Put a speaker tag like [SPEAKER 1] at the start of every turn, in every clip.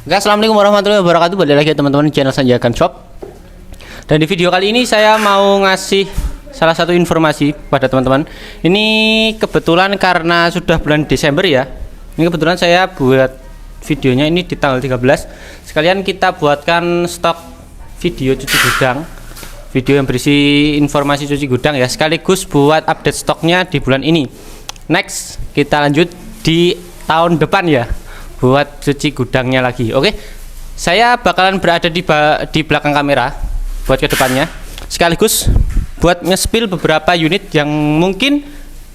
[SPEAKER 1] Oke, assalamualaikum warahmatullahi wabarakatuh. Balik lagi teman-teman di channel Sanjakan Shop. Dan di video kali ini saya mau ngasih salah satu informasi pada teman-teman. Ini kebetulan karena sudah bulan Desember ya. Ini kebetulan saya buat videonya ini di tanggal 13. Sekalian kita buatkan stok video cuci gudang. Video yang berisi informasi cuci gudang ya, sekaligus buat update stoknya di bulan ini. Next, kita lanjut di tahun depan ya, buat cuci gudangnya lagi. Oke, saya bakalan berada di belakang kamera buat kedepannya, sekaligus buat nge-spill beberapa unit yang mungkin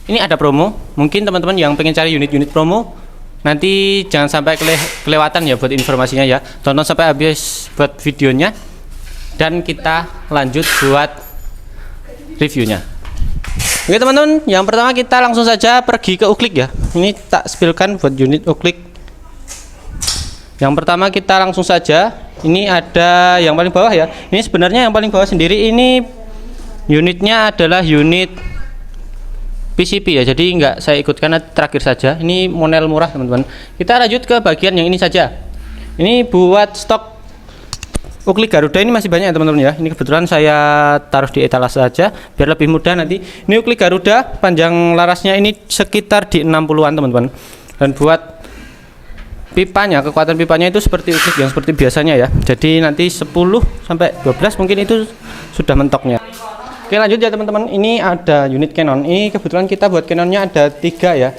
[SPEAKER 1] ini ada promo. Mungkin teman-teman yang pengen cari unit-unit promo, nanti jangan sampai kelewatan ya buat informasinya ya. Tonton sampai habis buat videonya, dan kita lanjut buat reviewnya. Oke teman-teman, yang pertama kita langsung saja pergi ke Uklik ya. Ini tak spillkan buat unit Uklik. Yang pertama kita langsung saja, ini ada yang paling bawah ya. Ini sebenarnya yang paling bawah sendiri ini unitnya adalah unit PCP ya, jadi enggak saya ikutkan terakhir saja. Ini model murah teman-teman. Kita lanjut ke bagian yang ini saja. Ini buat stok Uklik Garuda, ini masih banyak ya teman-teman ya. Ini kebetulan saya taruh di etalase saja biar lebih mudah nanti. Ini Uklik Garuda, panjang larasnya ini sekitar di 60-an teman-teman. Dan buat pipanya, kekuatan pipanya itu seperti Uklik yang seperti biasanya ya. Jadi nanti 10 sampai 12 mungkin itu sudah mentoknya. Oke, lanjut ya teman-teman. Ini ada unit Canon. Ini kebetulan kita buat Canonnya ada 3 ya.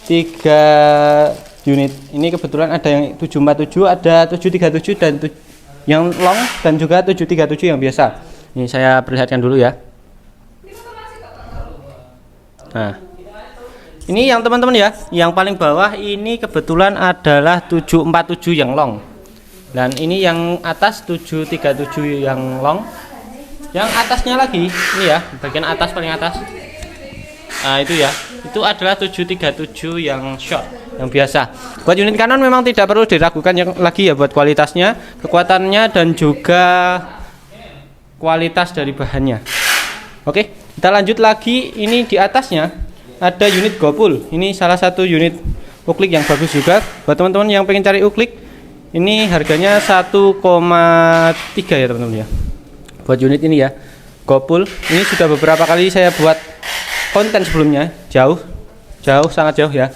[SPEAKER 1] 3 unit. Ini kebetulan ada yang 747, ada 737 dan yang long, dan juga 737 yang biasa. Ini saya perlihatkan dulu ya. Nah, ini yang teman-teman ya, yang paling bawah ini kebetulan adalah 747 yang long. Dan ini yang atas 737 yang long. Yang atasnya lagi, ini ya, bagian atas paling atas. Nah, itu ya. Itu adalah 737 yang short, yang biasa. Buat unit Canon memang tidak perlu diragukan yang lagi ya buat kualitasnya, kekuatannya, dan juga kualitas dari bahannya. Oke, kita lanjut lagi. Ini di atasnya ada unit Gopul. Ini salah satu unit Uklik yang bagus juga. Buat teman-teman yang pengen cari Uklik, ini harganya 1,3 ya teman-teman ya. Buat unit ini ya, Gopul. Ini sudah beberapa kali saya buat konten sebelumnya, jauh sangat jauh ya.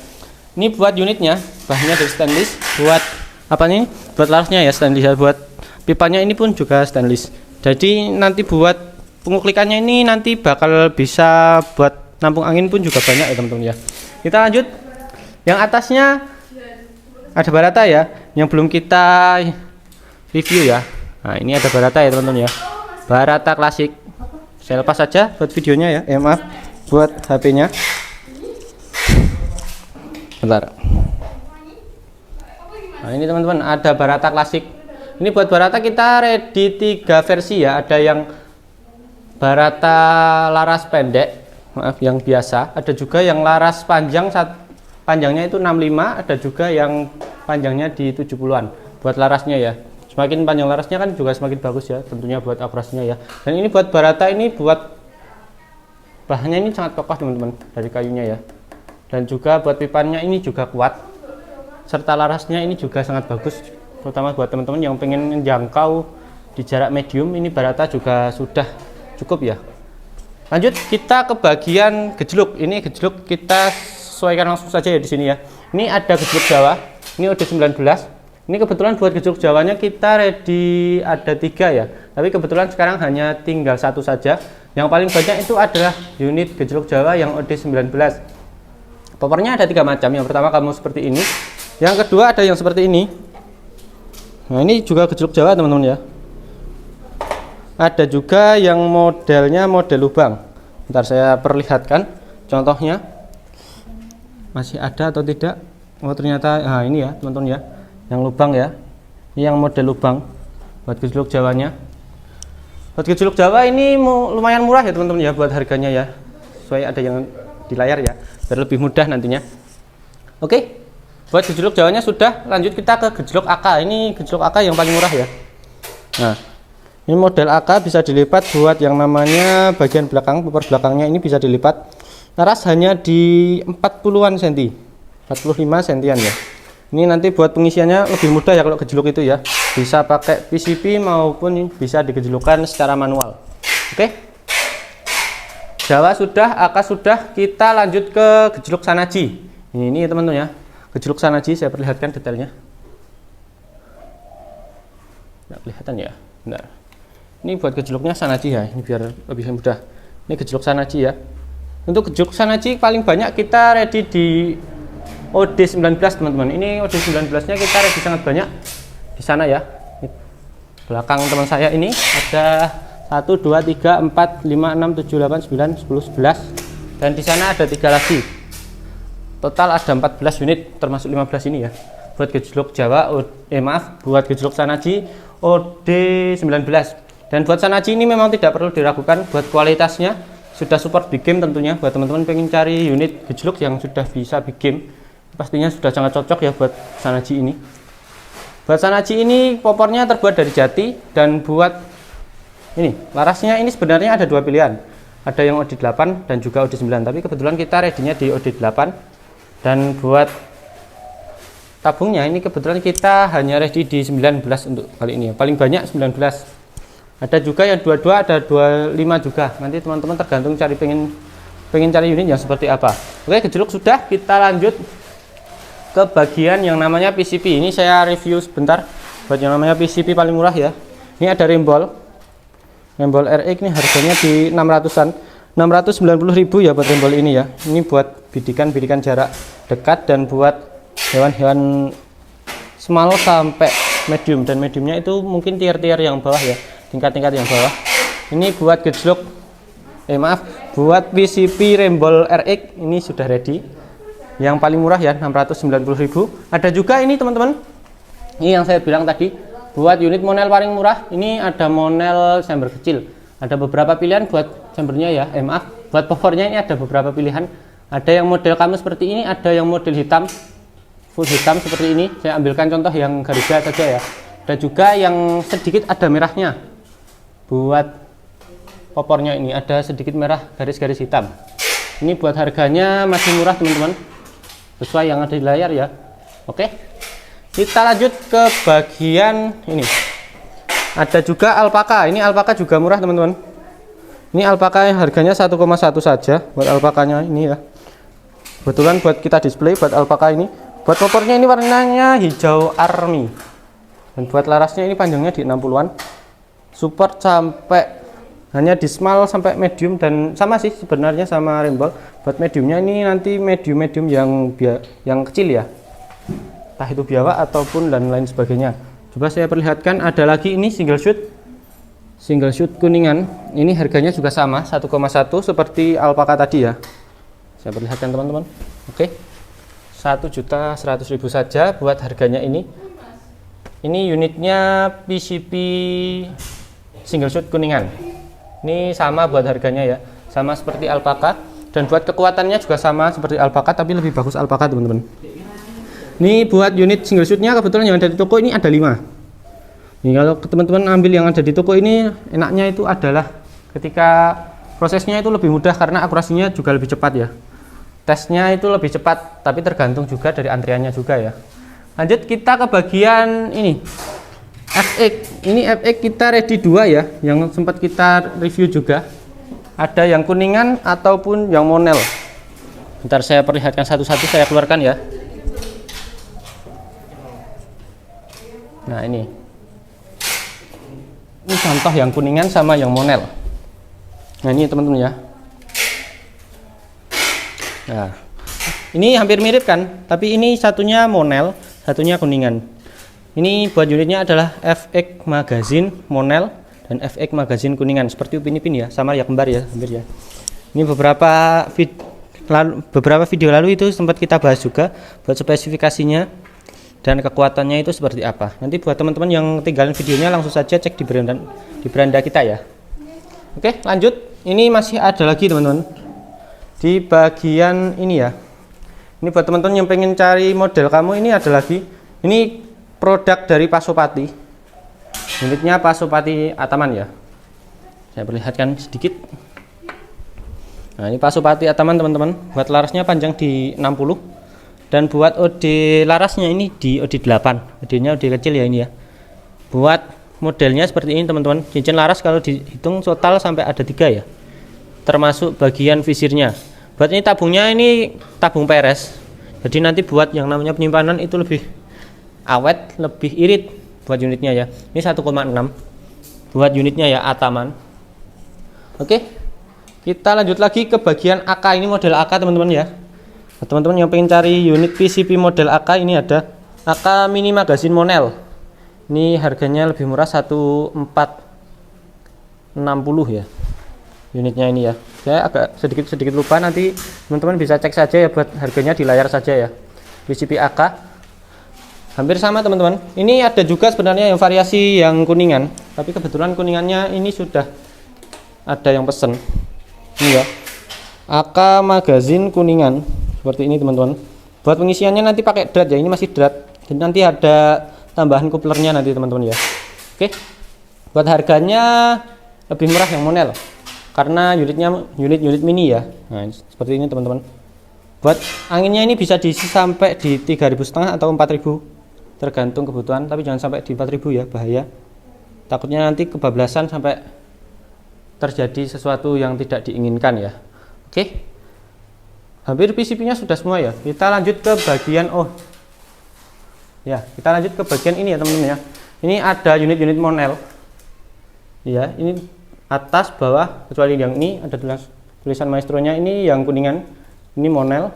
[SPEAKER 1] Ini buat unitnya, bahannya dari stainless. Buat apa nih? Buat larasnya ya stainless ya. Buat pipanya ini pun juga stainless. Jadi nanti buat penguklikannya ini nanti bakal bisa buat nampung angin pun juga banyak ya teman-teman ya. Kita lanjut. Yang atasnya ada Barata ya, yang belum kita review ya. Nah, ini ada Barata ya teman-teman ya. Barata klasik. Saya lepas saja buat videonya ya. Maaf buat HP-nya. Bentar. Nah, ini teman-teman ada Barata klasik. Ini buat Barata kita ready 3 versi ya. Ada yang Barata laras pendek, maaf yang biasa. Ada juga yang laras panjang, panjangnya itu 65. Ada juga yang panjangnya di 70-an. Buat larasnya ya. Semakin panjang larasnya kan juga semakin bagus ya, tentunya buat akurasinya ya. Dan ini buat Barata, ini buat bahannya ini sangat kokoh teman-teman, dari kayunya ya. Dan juga buat pipannya ini juga kuat, serta larasnya ini juga sangat bagus, terutama buat teman-teman yang pengen menjangkau di jarak medium. Ini Barata juga sudah cukup ya. Lanjut kita ke bagian gejluk. Ini gejluk kita sesuaikan langsung saja ya di sini ya. Ini ada gejluk Jawa, ini udah 19. Ini kebetulan buat gejluk Jawanya kita ready ada 3 ya, tapi kebetulan sekarang hanya tinggal 1 saja. Yang paling banyak itu adalah unit gejluk Jawa yang OD19. Popornya ada 3 macam. Yang pertama kamu seperti ini, yang kedua ada yang seperti ini. Nah, ini juga gejluk Jawa teman-teman ya. Ada juga yang modelnya model lubang. Ntar saya perlihatkan contohnya, masih ada atau tidak. Oh ternyata, nah ini ya teman-teman ya, yang lubang ya. Ini yang model lubang buat gejluk Jawanya. Buat gejluk Jawa ini lumayan murah ya teman-teman ya buat harganya ya. Sesuai ada yang di layar ya, biar lebih mudah nantinya. Oke, buat gejluk Jawanya sudah. Lanjut kita ke gejluk AK. Ini gejluk AK yang paling murah ya. Nah, ini model AK bisa dilipat buat yang namanya bagian belakang, popor belakangnya ini bisa dilipat. Laras hanya di 40-an cm, 45 sentian ya. Ini nanti buat pengisiannya lebih mudah ya kalau gejluk itu ya. Bisa pakai PCP maupun bisa digejlukkan secara manual. Oke. Jawa sudah, AK sudah, kita lanjut ke gejluk Shanachi. Ini teman-teman ya. Gejluk Shanachi saya perlihatkan detailnya. Nggak kelihatan ya. Benar. Ini buat gejluknya Shanachi ya. Ini biar lebih mudah. Ini gejluk Shanachi ya. Untuk gejluk Shanachi paling banyak kita ready di OD19 teman-teman. Ini OD19 nya kita ready sangat banyak di sana ya. Belakang teman saya ini ada 1, 2, 3, 4, 5, 6, 7, 8, 9, 10, 11 dan di sana ada 3 lagi. Total ada 14 unit termasuk 15 ini ya. Buat gejluk Jawa, buat gejluk Shanachi OD19. Dan buat Shanachi ini memang tidak perlu diragukan, buat kualitasnya sudah support big game tentunya. Buat teman-teman pengen cari unit gejluk yang sudah bisa big game, pastinya sudah sangat cocok ya buat Shanachi ini. Buat Shanachi ini popornya terbuat dari jati, dan buat ini larasnya ini sebenarnya ada 2 pilihan. Ada yang OD8 dan juga OD9, tapi kebetulan kita ready-nya di OD8. Dan buat tabungnya ini kebetulan kita hanya ready di 19 untuk kali ini. Paling banyak 19. Ada juga yang 22, ada 25 juga. Nanti teman-teman tergantung pengen cari unit yang seperti apa. Oke, gejluk sudah, kita lanjut ke bagian yang namanya PCP. Ini saya review sebentar buat yang namanya PCP paling murah ya. Ini ada rembol RX, ini harganya di 600-an, 690.000 ya buat rembol ini ya. Ini buat bidikan jarak dekat dan buat hewan-hewan small sampai medium, dan mediumnya itu mungkin tier-tier yang bawah ya, tingkat-tingkat yang bawah. Ini buat gejluk buat PCP rembol RX ini sudah ready. Yang paling murah ya 690.000. Ada juga ini teman-teman, ini yang saya bilang tadi, buat unit monel paling murah ini ada monel chamber kecil. Ada beberapa pilihan buat chambernya ya, buat powernya ini ada beberapa pilihan. Ada yang model kamu seperti ini, ada yang model hitam, full hitam seperti ini. Saya ambilkan contoh yang Garuda saja ya. Ada juga yang sedikit ada merahnya. Buat popornya ini ada sedikit merah garis-garis hitam. Ini buat harganya masih murah teman-teman, sesuai yang ada di layar ya. Oke, kita lanjut ke bagian ini. Ada juga alpaka. Ini alpaka juga murah teman-teman. Ini alpaka harganya 1,1 saja buat alpakanya ini ya. Kebetulan buat kita display buat alpaka ini. Buat popornya ini warnanya hijau army, dan buat larasnya ini panjangnya di 60-an. Support sampai hanya di small sampai medium, dan sama sih sebenarnya sama rembol. Buat mediumnya ini nanti medium yang kecil ya, entah itu biawak ataupun dan lain sebagainya. Coba saya perlihatkan, ada lagi ini single shoot kuningan. Ini harganya juga sama 1,1 seperti alpaka tadi ya. Saya perlihatkan teman-teman. Oke, 1.100.000 saja buat harganya ini. Ini unitnya PCP single shoot kuningan. Ini sama buat harganya ya, sama seperti alpaka, dan buat kekuatannya juga sama seperti alpaka, tapi lebih bagus alpaka teman-teman. Ini buat unit single shootnya kebetulan yang ada di toko ini ada 5. Nih, kalau teman-teman ambil yang ada di toko ini, enaknya itu adalah ketika prosesnya itu lebih mudah karena akurasinya juga lebih cepat ya. Tesnya itu lebih cepat, tapi tergantung juga dari antriannya juga ya. Lanjut kita ke bagian ini. FX, ini FX kita ready 2 ya, yang sempat kita review juga. Ada yang kuningan ataupun yang monel. Bentar saya perlihatkan satu-satu, saya keluarkan ya. Nah ini contoh yang kuningan sama yang monel. Nah ini teman-teman ya. Nah ini hampir mirip kan, tapi ini satunya monel, satunya kuningan. Ini buat unitnya adalah FX Magazine monel dan FX Magazine kuningan, seperti Upin Ipin ya, sama ya, kembar ya, hampir ya. Ini beberapa video lalu itu sempat kita bahas juga buat spesifikasinya dan kekuatannya itu seperti apa. Nanti buat teman-teman yang ketinggalan videonya langsung saja cek di beranda kita ya. Oke, lanjut. Ini masih ada lagi teman-teman di bagian ini ya. Ini buat teman-teman yang pengen cari model kamu, ini ada lagi. Ini produk dari Pasopati, unitnya Pasopati Ataman ya. Saya perlihatkan sedikit. Nah ini Pasopati Ataman teman-teman, buat larasnya panjang di 60 Dan buat OD larasnya ini di OD 8, OD-nya OD kecil ya ini ya. Buat modelnya seperti ini teman-teman. Cincin laras kalau dihitung total sampai ada 3 ya, termasuk bagian visirnya. Buat ini tabungnya, ini tabung peres, jadi nanti buat yang namanya penyimpanan itu lebih awet, lebih irit buat unitnya ya. Ini 1,6 buat unitnya ya, Ataman. Oke, kita lanjut lagi ke bagian AK. Ini model AK teman-teman ya. Teman-teman yang pengen cari unit PCB model AK, ini ada AK mini magazine Monel. Ini harganya lebih murah, 1460 ya unitnya ini ya. Saya agak sedikit lupa, nanti teman-teman bisa cek saja ya, buat harganya di layar saja ya. PCB AK hampir sama teman-teman. Ini ada juga sebenarnya yang variasi yang kuningan, tapi kebetulan kuningannya ini sudah ada yang pesen. Ini ya, AK magazine kuningan seperti ini teman-teman. Buat pengisiannya nanti pakai drat ya, ini masih drat, dan nanti ada tambahan kuplernya nanti teman-teman ya. Oke, buat harganya lebih murah yang Monel karena unitnya unit mini ya. Nah, seperti ini teman-teman. Buat anginnya ini bisa diisi sampai di 3.500 atau 4.000 tergantung kebutuhan, tapi jangan sampai di 4.000 ya, bahaya. Takutnya nanti kebablasan sampai terjadi sesuatu yang tidak diinginkan ya. Oke, hampir PCB-nya sudah semua ya. Kita lanjut ke bagian kita lanjut ke bagian ini ya teman-teman ya. Ini ada unit-unit Monel ya, ini atas bawah, kecuali yang ini ada tulisan maestronya. Ini yang kuningan, ini Monel,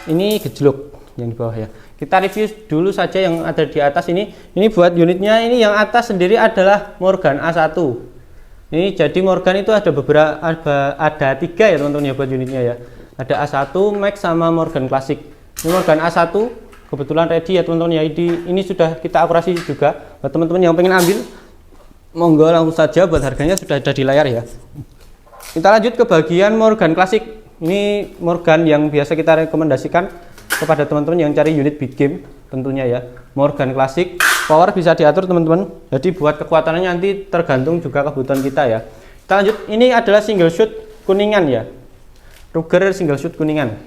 [SPEAKER 1] ini gejluk yang di bawah ya. Kita review dulu saja yang ada di atas ini. Ini buat unitnya, ini yang atas sendiri adalah Morgan A1. Ini jadi Morgan itu ada beberapa, ada 3 ya teman-teman ya buat unitnya ya. Ada A1, Max sama Morgan Classic. Ini Morgan A1 kebetulan ready ya teman-teman ya. Ini sudah kita akurasi juga. Buat teman-teman yang pengen ambil, monggo langsung saja, buat harganya sudah ada di layar ya. Kita lanjut ke bagian Morgan Classic. Ini Morgan yang biasa kita rekomendasikan kepada teman-teman yang cari unit big game tentunya ya. Morgan Classic, power bisa diatur teman-teman, jadi buat kekuatannya nanti tergantung juga kebutuhan kita ya. Kita lanjut, ini adalah single shoot kuningan ya, Ruger single shoot kuningan.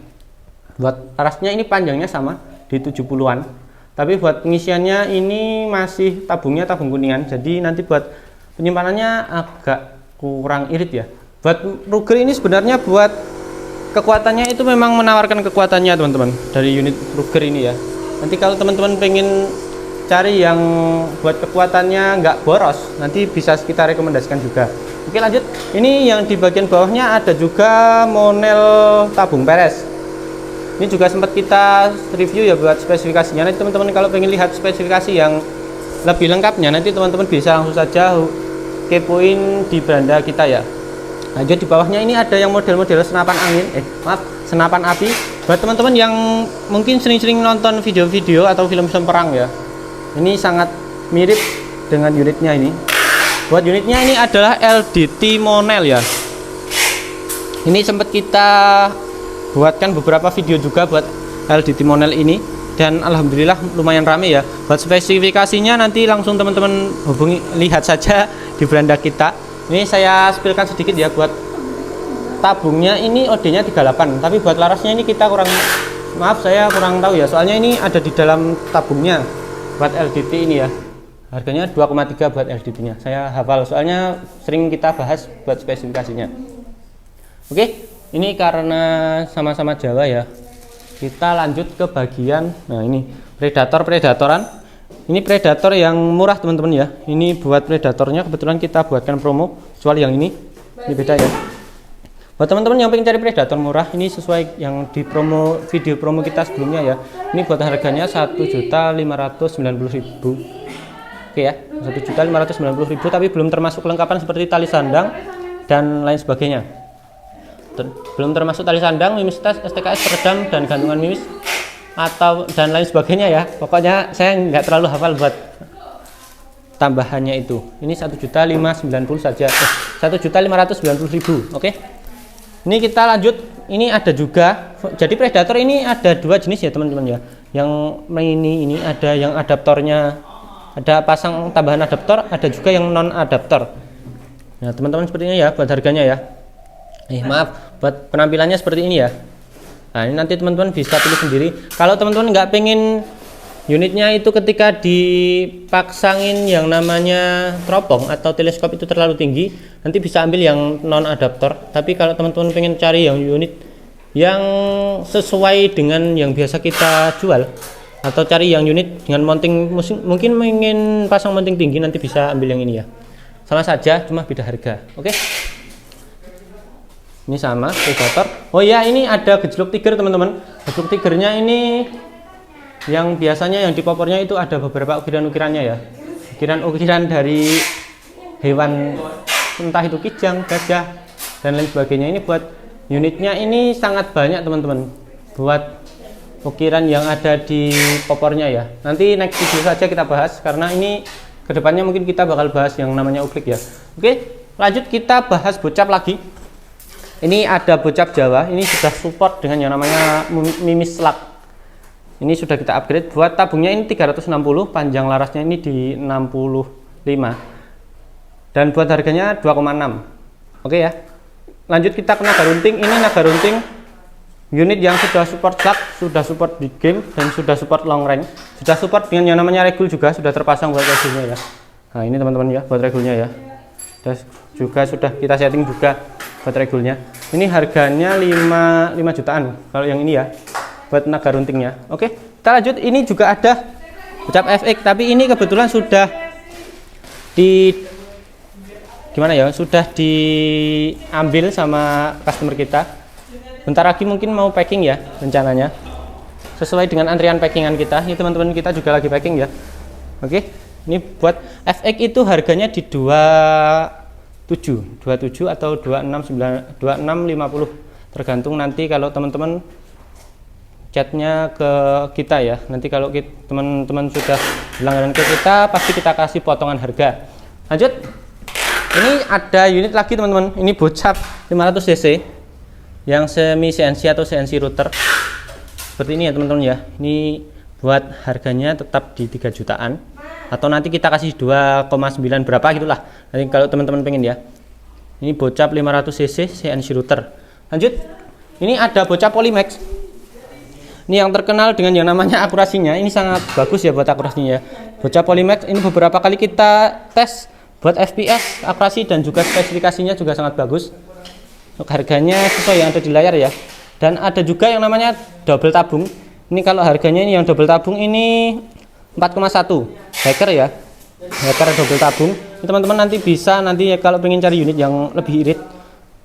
[SPEAKER 1] Buat arasnya ini panjangnya sama di 70-an, tapi buat pengisiannya ini masih tabung kuningan, jadi nanti buat penyimpanannya agak kurang irit ya. Buat Ruger ini sebenarnya buat kekuatannya itu memang menawarkan kekuatannya teman-teman dari unit Ruger ini ya. Nanti kalau teman-teman pengen cari yang buat kekuatannya nggak boros, nanti bisa kita rekomendasikan juga. Oke lanjut, ini yang di bagian bawahnya ada juga Monel tabung peres. Ini juga sempat kita review ya buat spesifikasinya. Nanti teman-teman kalau pengen lihat spesifikasi yang lebih lengkapnya, nanti teman-teman bisa langsung saja kepoin di beranda kita ya. Lanjut, di bawahnya ini ada yang model-model senapan angin, senapan api. Buat teman-teman yang mungkin sering-sering nonton video-video atau film-film perang ya, ini sangat mirip dengan unitnya ini. Buat unitnya ini adalah LDT Monel ya. Ini sempat kita buatkan beberapa video juga buat LDT Monel ini, dan alhamdulillah lumayan rame ya. Buat spesifikasinya nanti langsung teman-teman hubungi, lihat saja di beranda kita. Ini saya spillkan sedikit ya. Buat tabungnya ini OD-nya 38, tapi buat larasnya ini kita saya kurang tahu ya, soalnya ini ada di dalam tabungnya. Buat LDT ini ya, harganya 2,3 buat LDT-nya. Saya hafal soalnya sering kita bahas buat spesifikasinya. Oke, ini karena sama-sama Jawa ya, kita lanjut ke bagian, nah ini predatoran. Ini predator yang murah teman-teman ya. Ini buat predatornya kebetulan kita buatkan promo, kecuali yang ini beda ya. Buat teman-teman yang pengen cari predator murah, ini sesuai yang di promo, video promo kita sebelumnya ya. Ini buat harganya 1.590.000. Oke ya, 1.590.000, tapi belum termasuk kelengkapan seperti tali sandang dan lain sebagainya. Belum termasuk tali sandang, mimis tes, STKS peredam, dan gantungan mimis dan lain sebagainya ya. Pokoknya saya nggak terlalu hafal buat tambahannya itu. Ini 1.590.000 saja, 1.590.000. Oke, ini kita lanjut. Ini ada juga, jadi predator ini ada 2 jenis ya teman-teman ya. Yang ini ada yang adaptornya, ada pasang tambahan adaptor, ada juga yang non adaptor. Nah teman-teman sepertinya ya, buat harganya ya, maaf, buat penampilannya seperti ini ya. Nah, ini nanti teman-teman bisa pilih sendiri. Kalau teman-teman nggak pengen unitnya itu ketika dipaksangin yang namanya teropong atau teleskop itu terlalu tinggi, nanti bisa ambil yang non adaptor. Tapi kalau teman-teman pengen cari yang unit yang sesuai dengan yang biasa kita jual, atau cari yang unit dengan mounting, mungkin ingin pasang mounting tinggi, nanti bisa ambil yang ini ya. Sama saja, cuma beda harga. Oke. Ini sama predator. Oh ya, ini ada gejluk tiger teman-teman. Gejluk tigernya ini yang biasanya yang di popornya itu ada beberapa ukiran-ukirannya ya. Ukiran-ukiran dari hewan, entah itu kijang, gajah, dan lain sebagainya. Ini buat unitnya ini sangat banyak teman-teman. Buat ukiran yang ada di popornya ya. Nanti next video saja kita bahas, karena ini kedepannya mungkin kita bakal bahas yang namanya uklik ya. Oke, lanjut kita bahas bocap lagi. Ini ada bocap Jawa, ini sudah support dengan yang namanya mimis slug. Ini sudah kita upgrade. Buat tabungnya ini 360, panjang larasnya ini di 65. Dan buat harganya 2,6. Oke ya. Lanjut kita ke naga runting. Ini naga runting unit yang sudah support slug, sudah support di game, dan sudah support long range. Sudah support dengan yang namanya regul juga, sudah terpasang buat regulnya ya. Nah, ini teman-teman ya, buat regulnya ya. Dan juga sudah kita setting juga buat regulnya. Ini harganya 5 jutaan kalau yang ini ya, buat naga runtingnya. Oke, kita lanjut. Ini juga ada bocap FX, tapi ini kebetulan sudah sudah diambil sama customer kita. Bentar lagi mungkin mau packing ya rencananya, sesuai dengan antrian packingan kita. Ini teman-teman kita juga lagi packing ya. Oke, ini buat FX itu harganya di 27 atau 2650, tergantung nanti kalau teman-teman chatnya ke kita ya. Nanti kalau teman-teman sudah berlangganan ke kita, pasti kita kasih potongan harga. Lanjut, ini ada unit lagi teman-teman. Ini bocap 500 cc yang semi CNC atau CNC router seperti ini ya teman-teman ya. Ini buat harganya tetap di 3 jutaan, atau nanti kita kasih 2,9 berapa gitulah nanti kalau teman-teman pengen ya. Ini bocap 500 cc CNC router. Lanjut, ini ada bocap Polymax. Ini yang terkenal dengan yang namanya akurasinya. Ini sangat bagus ya buat akurasinya ya. Bocap Polymax ini beberapa kali kita tes buat FPS, akurasi, dan juga spesifikasinya juga sangat bagus. Untuk harganya sesuai yang ada di layar ya. Dan ada juga yang namanya double tabung. Ini kalau harganya ini yang double tabung ini 4,1 hacker ya. Hacker double tabung. Ini teman-teman nanti bisa ya, kalau pengen cari unit yang lebih irit.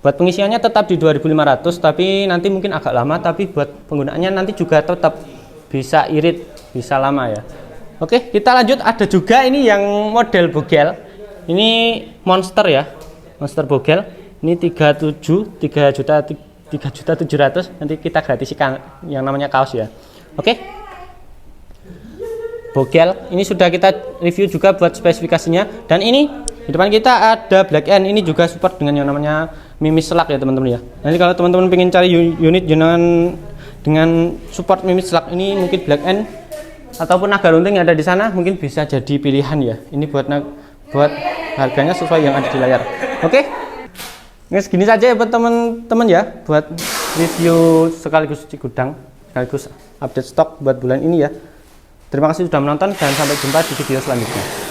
[SPEAKER 1] Buat pengisiannya tetap di 2500, tapi nanti mungkin agak lama, tapi buat penggunaannya nanti juga tetap bisa irit, bisa lama ya. Oke, kita lanjut. Ada juga ini yang model bogel. Ini monster ya. Monster bogel. Ini 3 juta 700, nanti kita gratiskan yang namanya kaos ya. Oke. Bogel ini sudah kita review juga buat spesifikasinya. Dan ini di depan kita ada Black End, ini juga support dengan yang namanya mimis slug ya teman-teman ya. Nanti kalau teman-teman pengen cari unit dengan support mimis slug, ini mungkin Black End ataupun naga runting yang ada di sana mungkin bisa jadi pilihan ya. Ini buat harganya sesuai yang ada di layar. Oke. Nah, segini saja ya buat teman-teman ya, buat review sekaligus gudang, sekaligus update stok buat bulan ini ya. Terima kasih sudah menonton dan sampai jumpa di video selanjutnya.